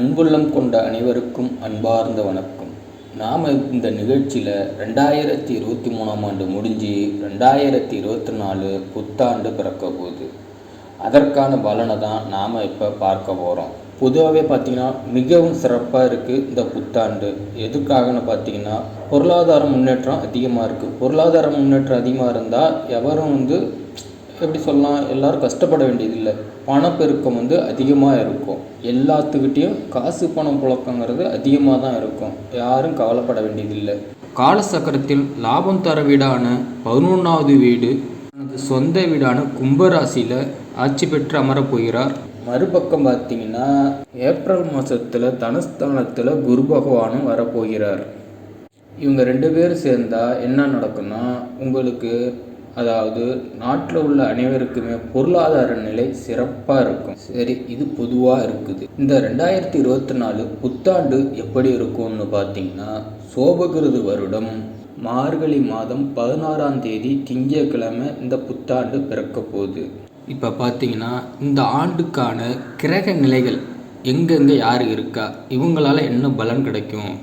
அன்புள்ளம் கொண்ட அனைவருக்கும் அன்பார்ந்த வணக்கம். நாம் இந்த நிகழ்ச்சியில் 2023ஆம் ஆண்டு முடிஞ்சு 2024 புத்தாண்டு பிறக்க போகுது. அதற்கான பலனை தான் நாம் இப்போ பார்க்க போகிறோம். பொதுவாகவே பார்த்திங்கன்னா மிகவும் சிறப்பாக இருக்குது இந்த புத்தாண்டு. எதுக்காகன்னு பார்த்திங்கன்னா பொருளாதார முன்னேற்றம் அதிகமாக இருக்குது. பொருளாதார முன்னேற்றம் அதிகமாக இருந்தால் எவரும் எப்படி சொல்லலாம், எல்லோரும் கஷ்டப்பட வேண்டியதில்லை. பணப்பெருக்கம் அதிகமாக இருக்கும். எல்லாத்துக்கிட்டேயும் காசு பணம் புழக்கங்கிறது அதிகமாக தான் இருக்கும். யாரும் கவலைப்பட வேண்டியதில்லை. காலசக்கரத்தில் லாபம் தர வீடான 11வது வீடு தனது சொந்த வீடான கும்பராசியில் ஆட்சி பெற்று அமரப்போகிறார். மறுபக்கம் பார்த்திங்கன்னா ஏப்ரல் மாதத்தில் தனஸ்தானத்தில் குரு பகவானும் வரப்போகிறார். இவங்க 2 பேரும் சேர்ந்தால் என்ன நடக்குன்னா, உங்களுக்கு அதாவது நாட்டில் உள்ள அனைவருக்குமே பொருளாதார நிலை சிறப்பாக இருக்கும். சரி, இது பொதுவாக இருக்குது. இந்த 2024 புத்தாண்டு எப்படி இருக்கும்னு பார்த்தீங்கன்னா, சோபகிருது வருடம் மார்கழி மாதம் 16ஆம் தேதி திங்கட்கிழமை இந்த புத்தாண்டு பிறக்க போகுது. இப்போ பார்த்தீங்கன்னா இந்த ஆண்டுக்கான கிரக நிலைகள் எங்கெங்கே யார் இருக்கா, இவங்களால் என்ன பலன் கிடைக்கும்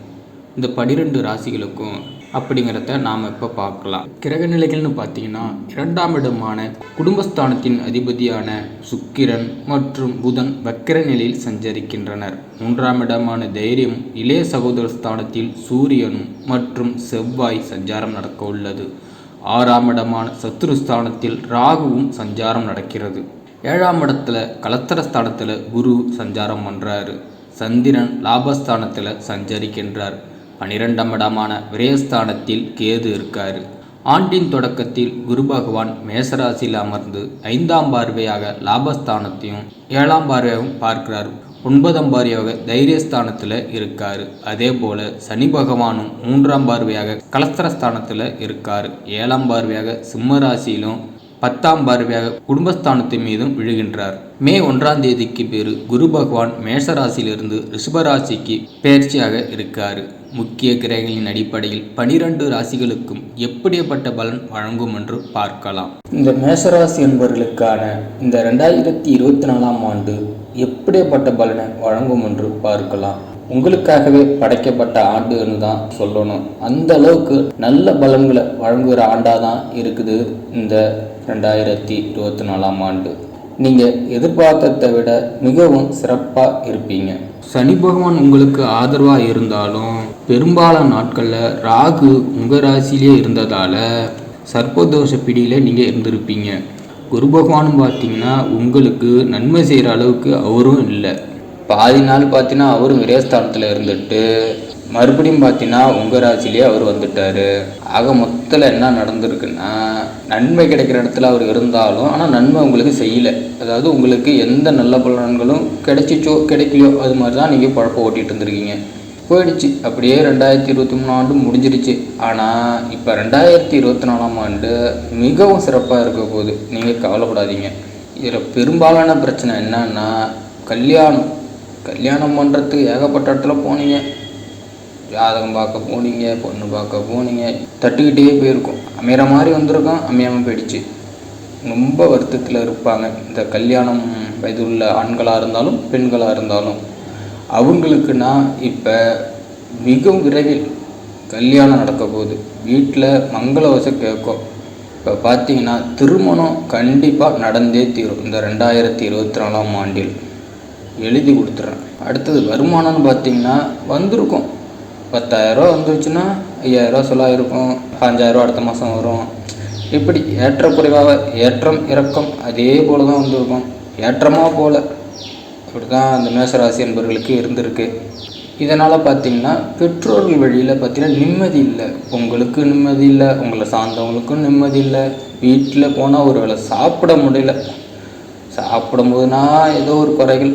இந்த 12 ராசிகளுக்கும் அப்படிங்கிறத நாம் இப்போ பார்க்கலாம். கிரக நிலைகள்னு பார்த்தீங்கன்னா 2ஆம் இடமான குடும்பஸ்தானத்தின் அதிபதியான சுக்கிரன் மற்றும் புதன் வக்கிர நிலையில் சஞ்சரிக்கின்றனர். 3ஆம் இடமான தைரியம் இளைய சகோதர ஸ்தானத்தில் சூரியனும் மற்றும் செவ்வாய் சஞ்சாரம் நடக்க உள்ளது. 6ஆம் இடமான சத்துருஸ்தானத்தில் ராகுவும் சஞ்சாரம் நடக்கிறது. 7ஆம் இடத்துல கலத்திரஸ்தானத்தில் குரு சஞ்சாரம் பண்ணுறாரு. சந்திரன் லாபஸ்தானத்தில் சஞ்சரிக்கின்றார். 12ஆம் இடமான விரயஸ்தானத்தில் கேது இருக்கார். ஆண்டின் தொடக்கத்தில் குரு பகவான் மேசராசியில் அமர்ந்து 5ஆம் பார்வையாக லாபஸ்தானத்தையும் 7ஆம் பார்வையாகவும் பார்க்கிறார். 9ஆம் பார்வையாக தைரியஸ்தானத்தில் இருக்கார். அதே போல் சனி பகவானும் 3ஆம் பார்வையாக கலஸ்திரஸ்தானத்தில் இருக்கார். 7ஆம் பார்வையாக சிம்மராசியிலும் 10ஆம் பார்வையாக குடும்பஸ்தானத்தின் மீதும் விழுகின்றார். மே 1ஆம் தேதிக்கு பேர் குரு பகவான் மேஷராசியிலிருந்து ரிஷபராசிக்கு பயிற்சியாக இருக்கார். முக்கிய கிரகங்களின் அடிப்படையில் 12 ராசிகளுக்கும் எப்படிப்பட்ட பலன் வழங்கும் என்று பார்க்கலாம். இந்த மேஷராசி என்பவர்களுக்கான இந்த 2024ஆம் ஆண்டு எப்படிப்பட்ட பலனை வழங்கும் என்று பார்க்கலாம். உங்களுக்காகவே படைக்கப்பட்ட ஆண்டுன்னு தான் சொல்லணும். அந்த அளவுக்கு நல்ல பலன்களை வழங்குகிற ஆண்டாக தான் இருக்குது இந்த 2024ஆம் ஆண்டு. நீங்கள் எதிர்பார்த்ததை விட மிகவும் சிறப்பாக இருப்பீங்க. சனி பகவான் உங்களுக்கு ஆதரவாக இருந்தாலும் பெரும்பாலான நாட்களில் ராகு உங்கள் ராசியிலே இருந்ததால் சர்ப்பதோஷ பிடியில் நீங்கள் இருந்திருப்பீங்க. குரு பகவானும் பார்த்தீங்கன்னா உங்களுக்கு நன்மை செய்கிற அளவுக்கு அவரும் இல்லை. பாதி நாள் பார்த்தீங்கன்னா அவரும் விரயஸ்தானத்தில் இருந்துட்டு மறுபடியும் பார்த்தீங்கன்னா உங்கள் ராசிலேயே அவர் வந்துட்டார். ஆக மொத்தத்தில் என்ன நடந்திருக்குன்னா, நன்மை கிடைக்கிற இடத்துல அவர் இருந்தாலும் ஆனால் நன்மை உங்களுக்கு செய்யலை. அதாவது உங்களுக்கு எந்த நல்ல பலன்களும் கிடைச்சிச்சோ கிடைக்கலையோ அது மாதிரி தான் நீங்கள் பழப்ப ஓட்டிகிட்டு இருந்திருக்கீங்க. போயிடுச்சு, அப்படியே 2023 ஆண்டு முடிஞ்சிருச்சு. ஆனால் இப்போ 2024ஆம் ஆண்டு மிகவும் சிறப்பாக இருக்க போகுது. நீங்கள் கவலைப்படாதீங்க. இதில் பெரும்பாலான பிரச்சனை என்னன்னா, கல்யாணம் பண்ணுறதுக்கு ஏகப்பட்ட இடத்துல போனீங்க. ஜாதகம் பார்க்க போனீங்க, பொண்ணு பார்க்க போனீங்க, தட்டுக்கிட்டே போயிருக்கும். அமைகிற மாதிரி வந்திருக்கோம், அமையாமல் போயிடுச்சு. ரொம்ப வருத்தத்தில் இருப்பாங்க. இந்த கல்யாணம் வயதுள்ள ஆண்களாக இருந்தாலும் பெண்களாக இருந்தாலும் அவங்களுக்குன்னா இப்போ மிகவும் விரைவில் கல்யாணம் நடக்க போகுது. வீட்டில் மங்களவசம் கேட்கும். இப்போ பார்த்தீங்கன்னா திருமணம் கண்டிப்பாக நடந்தே தீரும். இந்த 2024ஆம் ஆண்டில் எழுதி கொடுத்துட்றேன். அடுத்தது வருமானம்னு பார்த்தீங்கன்னா வந்திருக்கும். 10,000 வந்துருச்சுன்னா 5,000 செலவாயிருக்கும். 5,000 அடுத்த மாதம் வரும். இப்படி ஏற்றக்குறைவாக ஏற்றம் இறக்கம் அதே போல் தான் வந்திருக்கும். ஏற்றமாக போல் இப்படி தான் அந்த மேஷராசி என்பவர்களுக்கு இருந்திருக்கு. இதனால் பார்த்திங்கன்னா பெற்றோர்கள் வழியில் பார்த்திங்கன்னா நிம்மதி இல்லை. உங்களுக்கு நிம்மதி இல்லை, உங்களை சார்ந்தவங்களுக்கும் நிம்மதி இல்லை. வீட்டில் போனால் ஒரு வேளை சாப்பிட முடியல, சாப்பிடும்போதுனா ஏதோ ஒரு குறைகள்,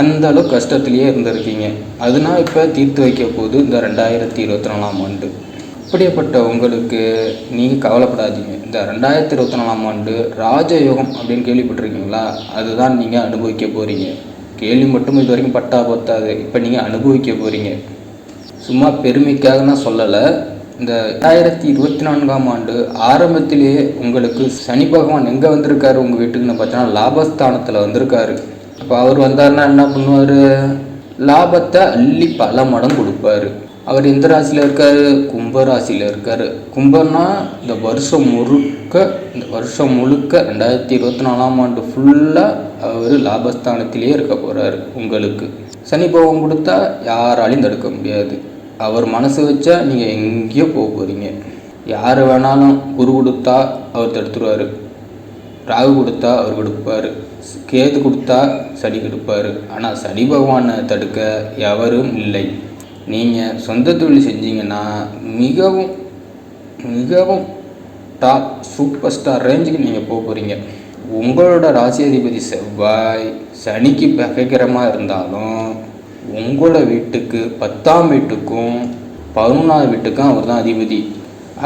அந்த அளவுக்கு கஷ்டத்துலேயே இருந்திருக்கீங்க. அதனால் இப்போ தீர்த்து வைக்க போகுது இந்த 2024ஆம் ஆண்டு. அப்படியேப்பட்ட உங்களுக்கு நீங்கள் கவலைப்படாதீங்க. இந்த 2024ஆம் ஆண்டு ராஜயோகம் அப்படின்னு கேள்விப்பட்டிருக்கீங்களா? அதுதான் நீங்கள் அனுபவிக்க போகிறீங்க. கேள்வி மட்டும் இது வரைக்கும் பட்டா பத்தாது, இப்போ நீங்கள் அனுபவிக்க போகிறீங்க. சும்மா பெருமைக்காக நான் சொல்லலை. இந்த 2024ஆம் ஆண்டு ஆரம்பத்திலேயே உங்களுக்கு சனி பகவான் எங்கே வந்திருக்காரு உங்கள் வீட்டுக்குன்னு பார்த்தீங்கன்னா லாபஸ்தானத்தில் வந்திருக்காரு. அப்போ அவர் வந்தாருன்னா என்ன பண்ணுவார்? லாபத்தை அள்ளி பல மடம் கொடுப்பாரு. அவர் எந்த ராசியில் இருக்காரு? கும்ப ராசியில் இருக்காரு. கும்பம்னா இந்த வருஷம் முழுக்க 2024ஆம் ஆண்டு ஃபுல்லாக அவர் லாபஸ்தானத்திலேயே இருக்க போகிறாரு. உங்களுக்கு சனி பகவான் கொடுத்தா யாராலையும் தடுக்க முடியாது. அவர் மனசு வச்சா நீங்கள் எங்கேயோ போக போகிறீங்க. யார் வேணாலும் குரு கொடுத்தா அவர் தடுத்துருவார், ராகு கொடுத்தா அவர் கொடுப்பார், கேது கொடுத்தா சனி கொடுப்பார். ஆனால் சனி பகவானை தடுக்க எவரும் இல்லை. நீங்கள் சொந்த தொழில் செஞ்சீங்கன்னா மிகவும் மிகவும் டாப் சூப்பர் ஸ்டார் ரேஞ்சுக்கு நீங்கள் போக போகிறீங்க. உங்களோட ராசி அதிபதி செவ்வாய் சனிக்கு பகைகரமாக இருந்தாலும் உங்களோட வீட்டுக்கு 10ஆம் வீட்டுக்கும் 11ஆவது வீட்டுக்கும் அவர் தான் அதிபதி.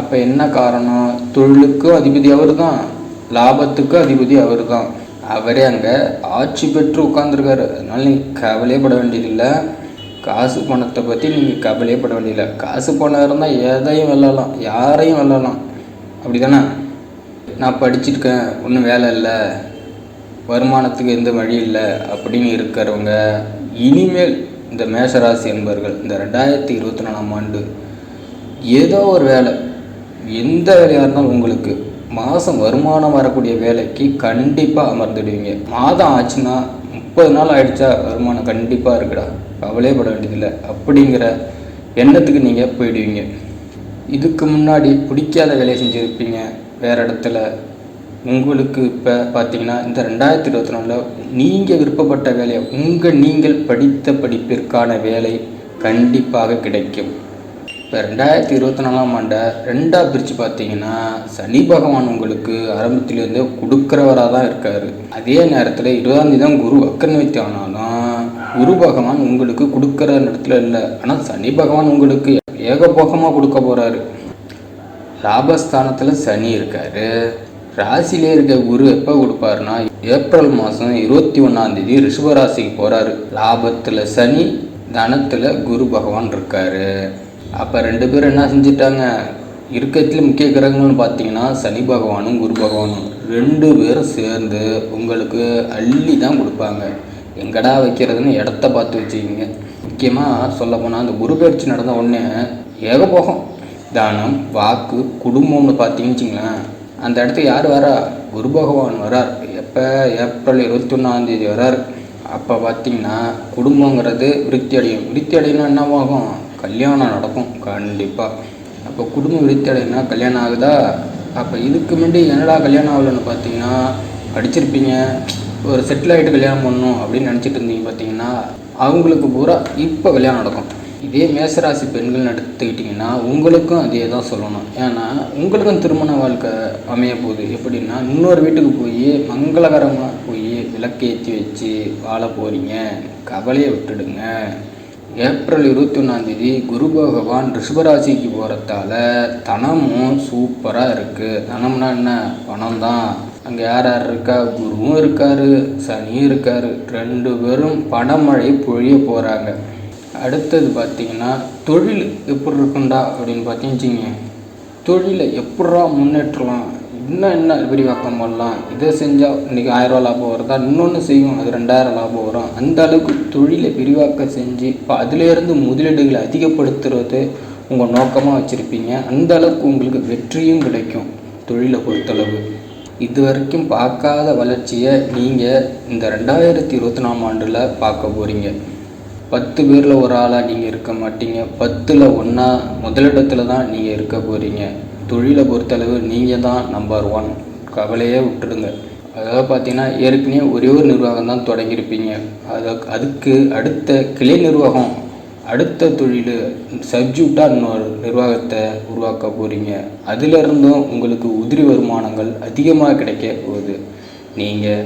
அப்போ என்ன காரணம்? தொழிலுக்கும் அதிபதி அவர் தான், லாபத்துக்கும் அதிபதி அவர் தான். அவரே அங்கே ஆட்சி பெற்று உட்காந்துருக்காரு. அதனால் நீங்கள் கவலையப்பட வேண்டியதில்லை. காசு பணத்தை பற்றி நீங்கள் கவலையப்பட வேண்டியதில்லை. காசு பணம் இருந்தால் எதையும் வெல்லலாம், யாரையும் வெல்லலாம். அப்படி தானே? நான் படிச்சிருக்கேன், ஒன்றும் வேலை இல்லை, வருமானத்துக்கு எந்த வழி இல்லை அப்படின்னு இருக்கிறவங்க இனிமேல் இந்த மேஷராசி என்பவர்கள் இந்த 2024ஆம் ஆண்டு ஏதோ ஒரு வேலை, எந்த வேலையாக இருந்தாலும் உங்களுக்கு மாதம் வருமானம் வரக்கூடிய வேலைக்கு கண்டிப்பாக அமர்ந்துடுவீங்க. மாதம் ஆச்சுன்னா 30 நாள் ஆகிடுச்சா வருமானம் கண்டிப்பாக இருக்குடா, கவலையப்பட வேண்டியதில்லை அப்படிங்கிற எண்ணத்துக்கு நீங்கள் போயிடுவீங்க. இதுக்கு முன்னாடி பிடிக்காத வேலையை செஞ்சுருப்பீங்க வேறு இடத்துல. உங்களுக்கு இப்போ பார்த்தீங்கன்னா இந்த 2024 நீங்கள் விருப்பப்பட்ட வேலையை நீங்கள் படித்த படிப்பிற்கான வேலை கண்டிப்பாக கிடைக்கும். இப்போ 2024ஆம் ஆண்டை 2ஆக பிரித்து பார்த்தீங்கன்னா சனி பகவான் உங்களுக்கு ஆரம்பத்திலேருந்து கொடுக்குறவராக தான் இருக்கார். அதே நேரத்தில் 20ஆம் தேதி தான் குரு வக்கரநிவர்த்தி ஆனாலும் குரு பகவான் உங்களுக்கு கொடுக்குற இடத்துல இல்லை. ஆனால் சனி பகவான் உங்களுக்கு ஏகபோகமாக கொடுக்க போகிறாரு. லாபஸ்தானத்தில் சனி இருக்கார். ராசியிலே இருக்க குரு எப்போ கொடுப்பாருன்னா ஏப்ரல் மாதம் 21ஆம் தேதி ரிஷபராசிக்கு போகிறாரு. லாபத்தில் சனி, தனத்தில் குரு பகவான் இருக்கார். அப்போ 2 பேரும் என்ன செஞ்சிட்டாங்க? இருக்கிறதுல முக்கிய கிரகங்கள்னு பார்த்தீங்கன்னா சனி பகவானும் குரு பகவானும் 2 பேரும் சேர்ந்து உங்களுக்கு அள்ளி தான் கொடுப்பாங்க. எங்கடா வைக்கிறதுன்னு இடத்த பார்த்து வச்சுக்கிங்க. முக்கியமாக சொல்ல போனால் அந்த குரு பயிற்சி நடந்த உடனே ஏகபோகம் தானம், வாக்கு, குடும்பம்னு பார்த்தீங்கன்னு வச்சிங்களேன். அந்த இடத்துக்கு யார் வரா? குரு பகவான் வரார். எப்போ? ஏப்ரல் 21ஆம் தேதி வரார். அப்போ பார்த்தீங்கன்னா குடும்பங்கிறது விருத்தி அடையும். விருத்தி அடையினா என்னவாகும்? கல்யாணம் நடக்கும் கண்டிப்பாக. அப்போ குடும்பம் விருத்தி அடையினா கல்யாணம் ஆகுதா? அப்போ இதுக்கு முன்னாடி என்னடா கல்யாணம் ஆகலன்னு பார்த்தீங்கன்னா படிச்சிருப்பீங்க, ஒரு செட்டில் ஆகிட்டு கல்யாணம் பண்ணணும் அப்படின்னு நினச்சிட்டு இருந்தீங்க. பார்த்தீங்கன்னா அவங்களுக்கு பூரா இப்போ கல்யாணம் நடக்கும். இதே மேசராசி பெண்கள் எடுத்துக்கிட்டிங்கன்னா உங்களுக்கும் அதே தான் சொல்லணும். ஏன்னா உங்களுக்கும் திருமண வாழ்க்கை அமைய போகுது. எப்படின்னா இன்னொரு வீட்டுக்கு போய் மங்களகரமாக போய் விளக்கேற்றி வச்சு வாழ போகிறீங்க. கவலையை விட்டுடுங்க. ஏப்ரல் 21ஆம் தேதி குரு பகவான் ரிஷபராசிக்கு போகிறதால தனமும் சூப்பராக இருக்குது. தனம்னா என்ன? பணம் தான். அங்கே யார் யார் இருக்கா? குருவும் இருக்கார், சனியும் இருக்கார். 2 பேரும் பணமழை பொழிய போகிறாங்க. அடுத்தது பார்த்திங்கன்னா தொழில் எப்படி இருக்குண்டா அப்படின்னு பார்த்தீங்க. தொழிலை எப்படா முன்னேற்றலாம், இன்னும் என்ன விரிவாக்கம் பண்ணலாம், இதை செஞ்சால் இன்றைக்கி 1000 ரூபா லாபம் வருதா, இன்னொன்று செய்யும் அது 2000 லாபம் வரும். அந்த அளவுக்கு தொழிலை விரிவாக்கம் செஞ்சு இப்போ அதிலேருந்து முதலீடுகளை அதிகப்படுத்துறது உங்கள் நோக்கமாக வச்சுருப்பீங்க. அந்த அளவுக்கு உங்களுக்கு வெற்றியும் கிடைக்கும். தொழிலை பொறுத்தளவு இது வரைக்கும் பார்க்காத வளர்ச்சியை நீங்கள் இந்த 2024ஆம் ஆண்டில் பார்க்க போகிறீங்க. 10 பேரில் ஒரு ஆளாக நீங்கள் இருக்க மாட்டீங்க. 10ல் ஒன்றா முதலிடத்தில் தான் நீங்கள் இருக்க போகிறீங்க. தொழிலை பொறுத்தளவு நீங்கள் தான் நம்பர் 1. கவலையே விட்டுடுங்க. அதாவது பார்த்தீங்கன்னா ஏற்கனவே ஒரே ஒரு நிர்வாகம் தான் தொடங்கியிருப்பீங்க. அதுக்கு அடுத்த கிளை நிர்வாகம், அடுத்த தொழில் சப்ஜூட்டாக இன்னொரு நிர்வாகத்தை உருவாக்க போகிறீங்க. அதிலிருந்தும் உங்களுக்கு உதிரி வருமானங்கள் அதிகமாக கிடைக்க போகுது. நீங்கள்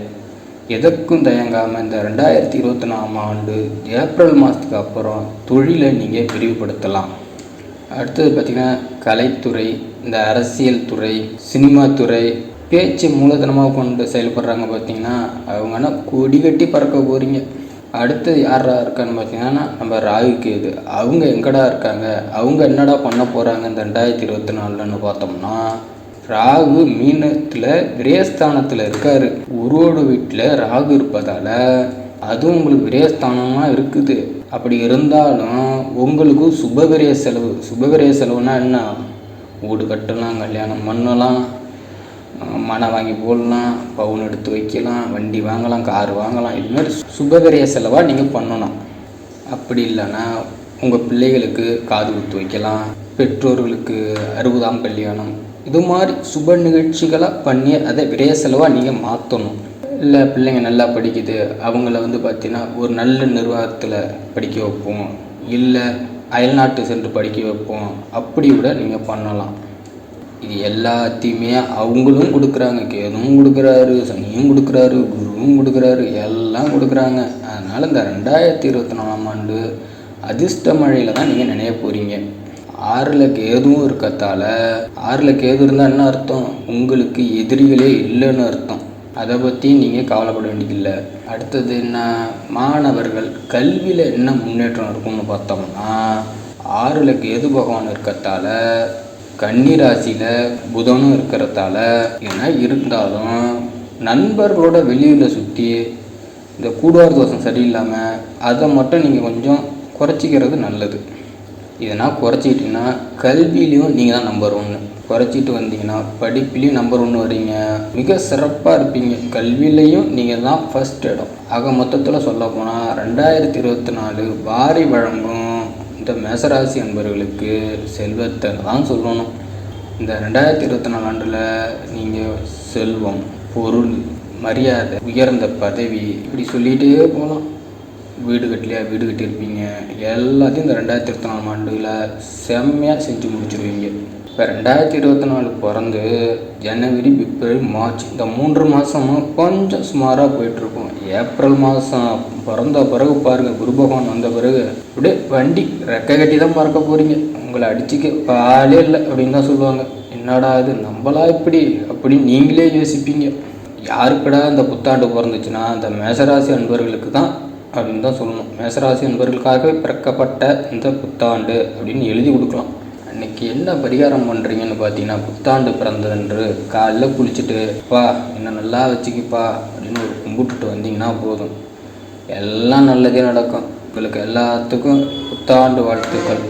எதற்கும் தயங்காமல் இந்த 2024ஆம் ஆண்டு ஏப்ரல் மாதத்துக்கு அப்புறம் தொழிலை நீங்கள் விரிவுபடுத்தலாம். அடுத்தது பார்த்திங்கன்னா கலைத்துறை, இந்த அரசியல் துறை, சினிமா துறை, பேச்சு மூலதனமாக கொண்டு செயல்படுறாங்க. பார்த்திங்கன்னா அவங்கன்னா கொடி கட்டி பறக்க போகிறீங்க. அடுத்தது யாரா இருக்கான்னு பார்த்தீங்கன்னா நம்ம ராகு கேது. அவங்க எங்கடா இருக்காங்க, அவங்க என்னடா பண்ண போகிறாங்க இந்த 2024ன்னு பார்த்தோம்னா, ராகு மீனத்தில் விரயஸ்தானத்தில் இருக்கார். குருவோட வீட்டில் ராகு இருப்பதால் அதுவும் உங்களுக்கு விரயஸ்தானமாக இருக்குது. அப்படி இருந்தாலும் உங்களுக்கு சுபவிரய செலவுனா என்ன? வீடு கட்டலாம், கல்யாணம் பண்ணலாம், மனை வாங்கி போடலாம், பவுன் எடுத்து வைக்கலாம், வண்டி வாங்கலாம், கார் வாங்கலாம். இதுமாதிரி சுபவிரய செலவாக நீங்கள் பண்ணணும். அப்படி இல்லைன்னா உங்கள் பிள்ளைகளுக்கு காது குத்து வைக்கலாம், பெற்றோர்களுக்கு 60ஆம் கல்யாணம், இது மாதிரி சுப நிகழ்ச்சிகளாக பண்ணி அதை விரய செலவாக நீங்கள் மாற்றணும். இல்லை பிள்ளைங்க நல்லா படிக்குது, அவங்கள பார்த்தீங்கன்னா ஒரு நல்ல நிர்வாகத்தில் படிக்க வைப்போம், இல்லை அயல்நாட்டு சென்று படிக்க வைப்போம், அப்படி கூட நீங்கள் பண்ணலாம். இது எல்லாத்தையுமே அவங்களும் கொடுக்குறாங்க. கேதுவும் கொடுக்குறாரு, சனியும் கொடுக்குறாரு, குருவும் கொடுக்குறாரு, எல்லாம் கொடுக்குறாங்க. அதனால் இந்த 2024ஆம் ஆண்டு அதிர்ஷ்ட மழையில் தான் நீங்கள் நினைய போகிறீங்க. 6ல் கேதுவும் இருக்கத்தால், 6ல் கேது இருந்தால் என்ன அர்த்தம்? உங்களுக்கு எதிரிகளே இல்லைன்னு அர்த்தம். அதை பற்றி நீங்கள் கவலைப்பட வேண்டியதில்லை. அடுத்தது என்ன? மாணவர்கள் கல்வியில் என்ன முன்னேற்றம் இருக்கும்னு பார்த்தோம்னா, 6ல் கேது பகவான் இருக்கத்தால், கன்னி ராசியில் புதனும் இருக்கிறதால, ஏன்னா இருந்தாலும் நண்பர்களோட வெளியில் சுற்றி இந்த கூடுவார் தோஷம் சரியில்லாமல் அதை மட்டும் நீங்கள் கொஞ்சம் குறைச்சிக்கிறது நல்லது. இதனால் குறைச்சிக்கிட்டிங்கன்னா கல்வியிலையும் நீங்கள் தான் நம்பர் 1. குறைச்சிட்டு வந்தீங்கன்னா படிப்புலேயும் நம்பர் 1 வரீங்க, மிக சிறப்பாக இருப்பீங்க. கல்வியிலையும் நீங்கள் தான் ஃபஸ்ட் இடம். ஆக மொத்தத்தில் சொல்ல போனால் 2024 வாரி வழங்கும் இந்த மேசராசி அன்பர்களுக்கு செல்வத்தை தான் சொல்லணும். இந்த 2024 ஆண்டில் நீங்கள் செல்வம், பொருள், மரியாதை, உயர்ந்த பதவி, இப்படி சொல்லிகிட்டே போகலாம். வீடு கட்டலையா, வீடு கட்டியிருப்பீங்க. எல்லாத்தையும் இந்த 2024 ஆண்டில் செம்மையாக செஞ்சு முடிச்சுருவீங்க. இப்போ 2024 பிறந்து ஜனவரி, பிப்ரவரி, மார்ச் இந்த 3 மாதமும் கொஞ்சம் சுமாராக போயிட்டுருக்கும். ஏப்ரல் மாதம் பிறந்த பிறகு பாருங்கள், குரு பகவான் வந்த பிறகு அப்படியே வண்டி ரெக்கை கட்டி தான் பறக்க போகிறீங்க. உங்களை அடிச்சுக்க பாலே இல்லை அப்படின்னு தான் சொல்லுவாங்க. என்னடா இது நம்மளா இப்படி அப்படின்னு நீங்களே யோசிப்பீங்க. யாருக்கடா இந்த புத்தாண்டு பிறந்துச்சுன்னா அந்த மேசராசி அன்பர்களுக்கு தான் அப்படின்னு தான் சொல்லணும். மேசராசி அன்பர்களுக்காகவே பிறக்கப்பட்ட இந்த புத்தாண்டு அப்படின்னு எழுதி கொடுக்கலாம். அன்றைக்கி என்ன பரிகாரம் பண்ணுறீங்கன்னு பார்த்தீங்கன்னா, புத்தாண்டு பிறந்ததன்று காலையில் குளிச்சுட்டு பா என்ன நல்லா வச்சுக்கிப்பா அப்படின்னு ஒரு கும்பிட்டுட்டு வந்தீங்கன்னா போதும், எல்லாம் நல்லதே நடக்கும். உங்களுக்கு எல்லாத்துக்கும் புத்தாண்டு வாழ்த்துக்கள்.